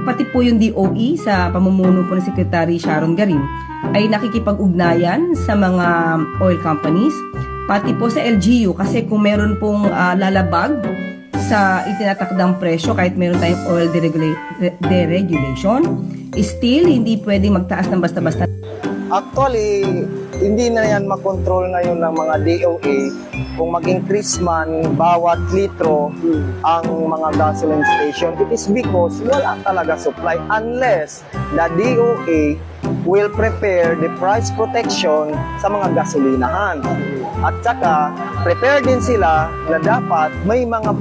pati po yung DOE sa pamumuno po ni Secretary Sharon Garin ay nakikipag-ugnayan sa mga oil companies, pati po sa LGU kasi kung meron pong lalabag sa itinatakdang presyo kahit meron tayong oil deregulation, still hindi pwedeng magtaas ng basta-basta. Actually, hindi na yan makontrol ngayon ng mga DOE kung mag-increase man bawat litro ang mga gasoline station. It is because wala talaga supply unless the DOE will prepare the price protection sa mga gasolinahan. At saka, prepare din sila na dapat may mga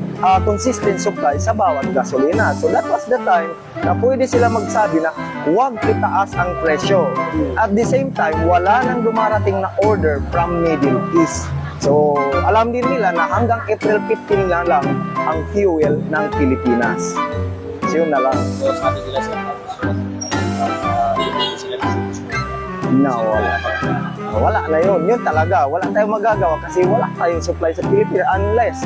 consistent supply sa bawat gasolina. So that was the time na pwede sila magsabi na huwag itaas ang presyo. At the same time, wala nang dumarating na order from Middle East. So, alam din nila na hanggang April 15 na lang ang fuel ng Pilipinas. So, yun na lang. So, sabi nila sa No, wala. Wala na yun. Yun talaga. Wala tayong magagawa kasi wala tayong supply sa Pilipinas unless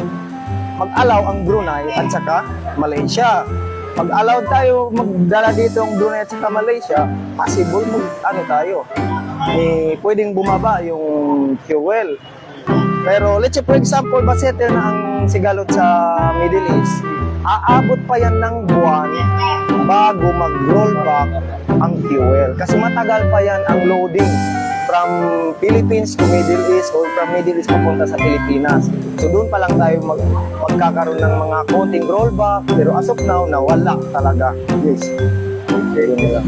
mag-allow ang Brunei at saka Malaysia. Pag-allow tayo magdala dito ang Brunei at saka Malaysia, possible tayo. Pwedeng bumaba yung fuel. Pero let's say for example, basettle na ang sigalot sa Middle East, aabot pa yan ng buwan bago mag-roll back ang fuel. Kasi matagal pa yan ang loading from Philippines to Middle East or from Middle East papunta sa Pilipinas. So doon pa lang tayo magkakaroon ng mga konting rollback. Pero as of now, nawala talaga. Yes. Okay, yun lang.